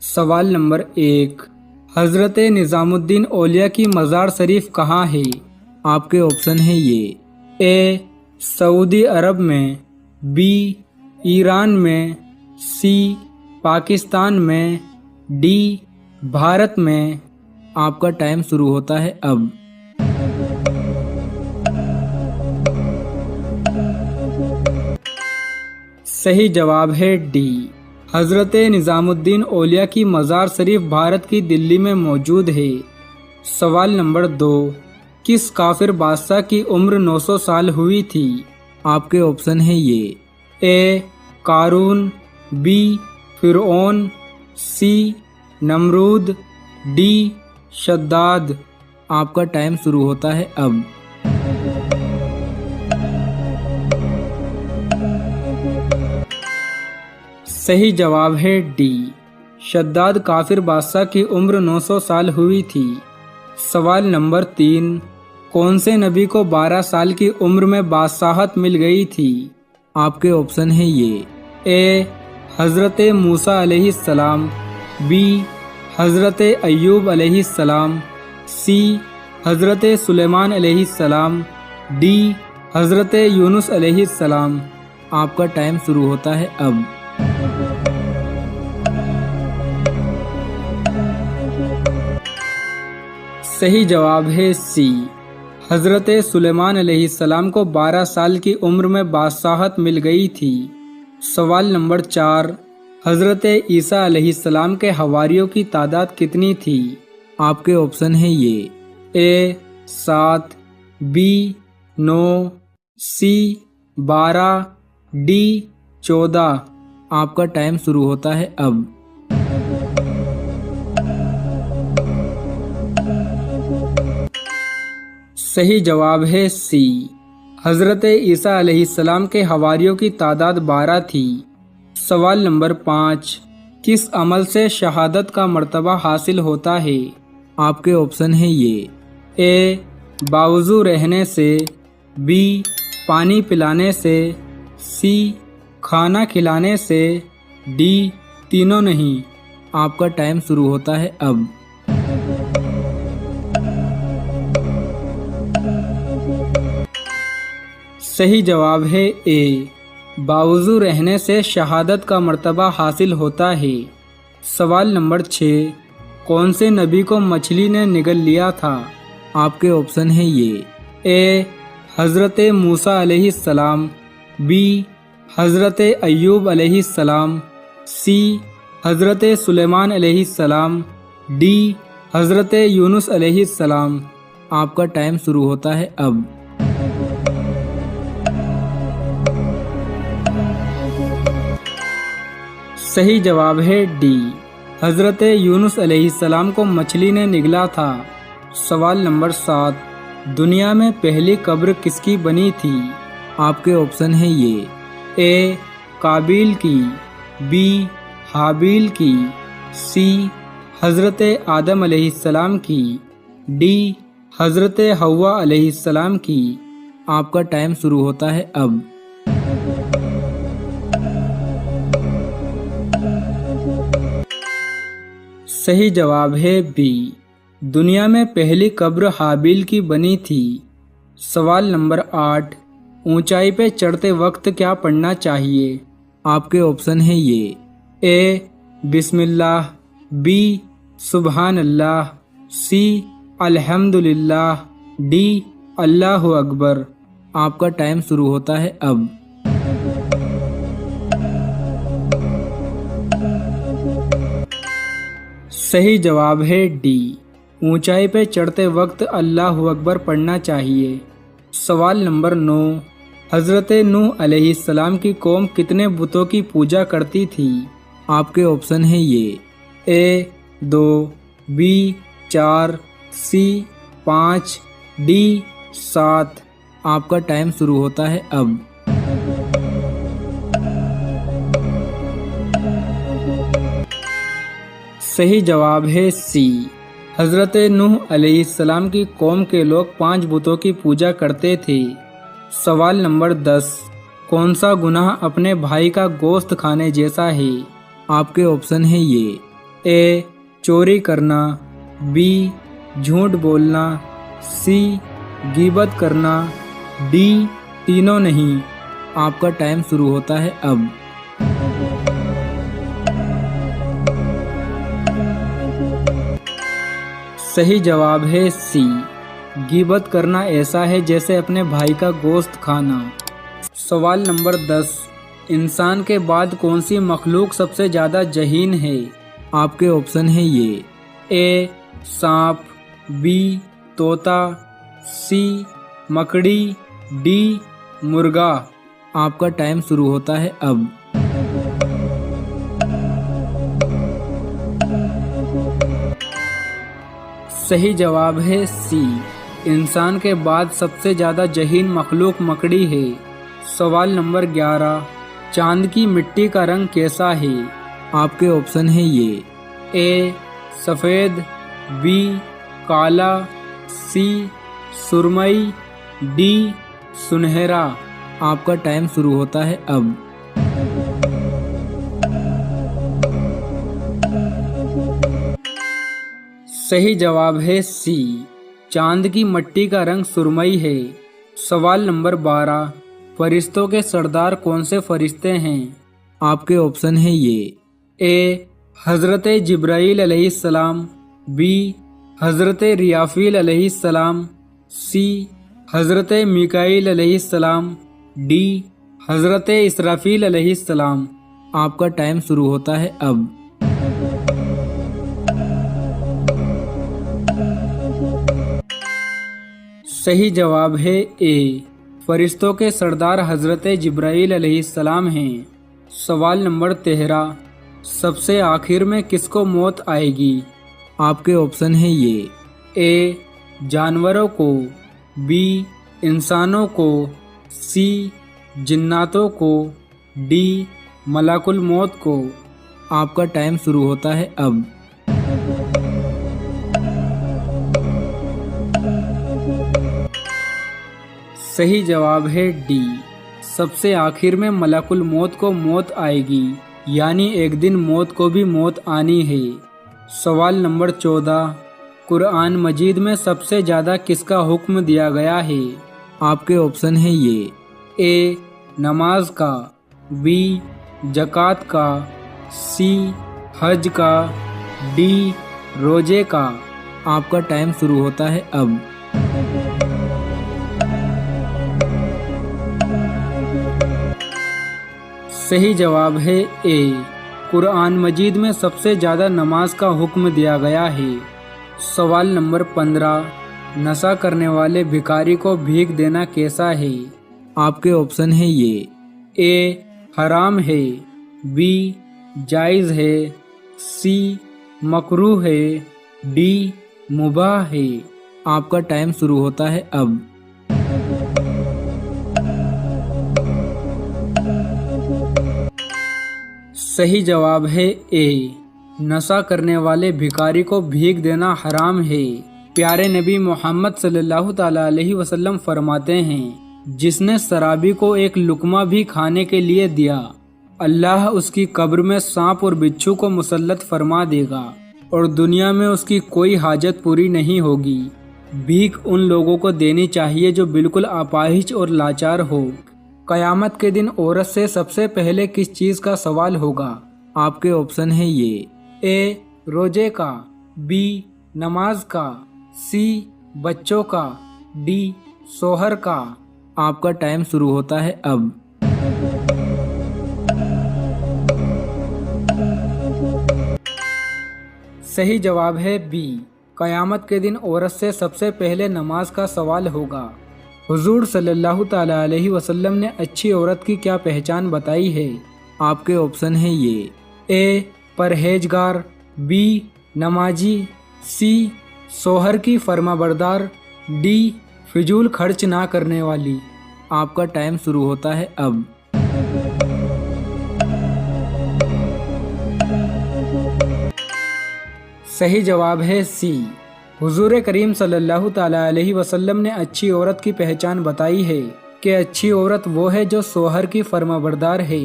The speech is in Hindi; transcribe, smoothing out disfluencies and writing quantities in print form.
सवाल नंबर 1, हज़रत निज़ामुद्दीन औलिया की मज़ार शरीफ कहाँ है? आपके ऑप्शन है ये ए सऊदी अरब में, बी ईरान में, सी पाकिस्तान में, डी भारत में। आपका टाइम शुरू होता है अब। सही जवाब है डी, हज़रत निज़ामुद्दीन औलिया की मज़ार शरीफ भारत की दिल्ली में मौजूद है। सवाल नंबर 2, किस काफिर बादशाह की उम्र 900 साल हुई थी? आपके ऑप्शन है ये ए कारून, बी फिरौन, सी नमरूद, डी शद्दाद। आपका टाइम शुरू होता है अब। सही जवाब है डी, शद्दाद काफिर बादशाह की उम्र 900 साल हुई थी। सवाल नंबर 3, कौन से नबी को 12 साल की उम्र में बादशाहत मिल गई थी? आपके ऑप्शन है ये ए हज़रत मूसा अलैहिस्सलाम, बी हज़रत अय्यूब अलैहिस्सलाम, सी हज़रत सुलेमान अलैहिस्सलाम, डी हज़रत यूनुस अलैहिस्सलाम। आपका टाइम शुरू होता है अब। सही जवाब है सी, हज़रत सुलेमान अलैहिस्सलाम को 12 साल की उम्र में बादशाहत मिल गई थी। सवाल नंबर 4, हज़रत ईसा अलैहिस्सलाम के हवारियों की तादाद कितनी थी? आपके ऑप्शन है ये ए 7, बी 9, सी 12, डी 14। आपका टाइम शुरू होता है अब। सही जवाब है सी, हज़रत ईसा अलैहिस्सलाम के हवारियों की तादाद 12 थी। सवाल नंबर 5, किस अमल से शहादत का मर्तबा हासिल होता है? आपके ऑप्शन है ये ए बावजू रहने से, बी पानी पिलाने से, सी खाना खिलाने से, डी तीनों नहीं। आपका टाइम शुरू होता है अब। सही जवाब है ए, बावजू रहने से शहादत का मर्तबा हासिल होता है। सवाल नंबर 6, कौन से नबी को मछली ने निगल लिया था? आपके ऑप्शन है ये ए हज़रत मूसा अलैहिस्सलाम, बी हज़रत अय्यूब अलैहिस्सलाम, सी हज़रत सुलेमान अलैहिस्सलाम, डी हज़रत यूनुस अलैहिस्सलाम। आपका टाइम शुरू होता है अब। सही जवाब है डी, हज़रत यूनुस अलैहिस्सलाम को मछली ने निगला था। सवाल नंबर 7, दुनिया में पहली कब्र किसकी बनी थी? आपके ऑप्शन है ये ए काबिल की, बी हाबिल की, सी हज़रत आदम अलैहिस्सलाम की, डी हज़रत हव्वा अलैहिस्सलाम की। आपका टाइम शुरू होता है अब। सही जवाब है बी, दुनिया में पहली कब्र हाबिल की बनी थी। सवाल नंबर 8, ऊंचाई पे चढ़ते वक्त क्या पढ़ना चाहिए? आपके ऑप्शन है ये ए बिस्मिल्लाह, बी सुबहान अल्लाह, सी अल्हम्दुलिल्लाह, डी अल्लाहु अकबर। आपका टाइम शुरू होता है अब। सही जवाब है डी, ऊंचाई पे चढ़ते वक्त अल्लाहु अकबर पढ़ना चाहिए। सवाल नंबर 9, हज़रत नूह अलैहिस्सलाम की कौम कितने बुतों की पूजा करती थी? आपके ऑप्शन है ये ए 2, बी 4, सी 5, डी 7। आपका टाइम शुरू होता है अब। सही जवाब है सी, हज़रत नूह अलैहिस्सलाम की कौम के लोग 5 बुतों की पूजा करते थे। सवाल नंबर 10, कौन सा गुनाह अपने भाई का गोश्त खाने जैसा है? आपके ऑप्शन है ये ए चोरी करना, बी झूठ बोलना, सी गीबत करना, डी तीनों नहीं। आपका टाइम शुरू होता है अब। सही जवाब है सी, गीबत करना ऐसा है जैसे अपने भाई का गोश्त खाना। सवाल नंबर 10, इंसान के बाद कौन सी मखलूक सबसे ज़्यादा जहीन है? आपके ऑप्शन है ये, ए सांप, बी तोता, सी मकड़ी, डी मुर्गा। आपका टाइम शुरू होता है अब। सही जवाब है सी, इंसान के बाद सबसे ज़्यादा जहीन मखलूक मकड़ी है। सवाल नंबर 11, चांद की मिट्टी का रंग कैसा है? आपके ऑप्शन है ये, ए सफ़ेद, बी काला, सी सुरमई, डी सुनहरा। आपका टाइम शुरू होता है अब। सही जवाब है सी, चांद की मिट्टी का रंग सुरमई है। सवाल नंबर 12, फरिश्तों के सरदार कौन से फरिश्ते हैं? आपके ऑप्शन है ये, ए हज़रत जिब्राईल अलैहिस्सलाम, बी हज़रत रियाफील अलैहिस्सलाम, सी हज़रत मिकाईल अलैहिस्सलाम, डी हज़रत इसराफील अलैहिस्सलाम। आपका टाइम शुरू होता है अब। सही जवाब है ए, फरिश्तों के सरदार हज़रत जिब्राईल अलैहिस्सलाम हैं। सवाल नंबर 13, सबसे आखिर में किसको मौत आएगी? आपके ऑप्शन है ये, ए जानवरों को, बी इंसानों को, सी जिन्नातों को, डी मलाकुल मौत को। आपका टाइम शुरू होता है अब। सही जवाब है डी, सबसे आखिर में मलाकुल मौत को मौत आएगी, यानी एक दिन मौत को भी मौत आनी है। सवाल नंबर 14, कुरान मजीद में सबसे ज़्यादा किसका हुक्म दिया गया है? आपके ऑप्शन है ये, ए नमाज का, बी ज़कात का, सी हज का, डी रोजे का। आपका टाइम शुरू होता है अब। सही जवाब है ए, कुरान मजीद में सबसे ज़्यादा नमाज का हुक्म दिया गया है। सवाल नंबर 15, नशा करने वाले भिखारी को भीख देना कैसा है? आपके ऑप्शन है ये, ए हराम है, बी जायज़ है, सी मकरूह है, डी मुबाह है। आपका टाइम शुरू होता है अब। सही जवाब है ए, नशा करने वाले भिखारी को भीख देना हराम है। प्यारे नबी मोहम्मद सल्लल्लाहु ताला अलैहि वसल्लम फरमाते हैं, जिसने शराबी को एक लुकमा भी खाने के लिए दिया, अल्लाह उसकी कब्र में सांप और बिच्छू को मुसल्लत फरमा देगा और दुनिया में उसकी कोई हाजत पूरी नहीं होगी। भीख उन लोगों को देनी चाहिए जो बिल्कुल अपाहिज और लाचार हो। कयामत के दिन औरत से सबसे पहले किस चीज़ का सवाल होगा? आपके ऑप्शन है ये, ए रोजे का, बी नमाज का, सी बच्चों का, डी सोहर का। आपका टाइम शुरू होता है अब। सही जवाब है बी, कयामत के दिन औरत से सबसे पहले नमाज का सवाल होगा। हुजूर सल्लल्लाहु ताला अलैहि वसल्लम ने अच्छी औरत की क्या पहचान बताई है? आपके ऑप्शन है ये, ए परहेजगार, बी नमाजी, सी सोहर की फरमाबरदार, डी फिजूल खर्च ना करने वाली। आपका टाइम शुरू होता है अब। सही जवाब है सी, हुजूर करीम सल्लल्लाहु ताला अलैहि वसल्लम ने अच्छी औरत की पहचान बताई है कि अच्छी औरत वो है जो सोहर की फरमाबरदार है।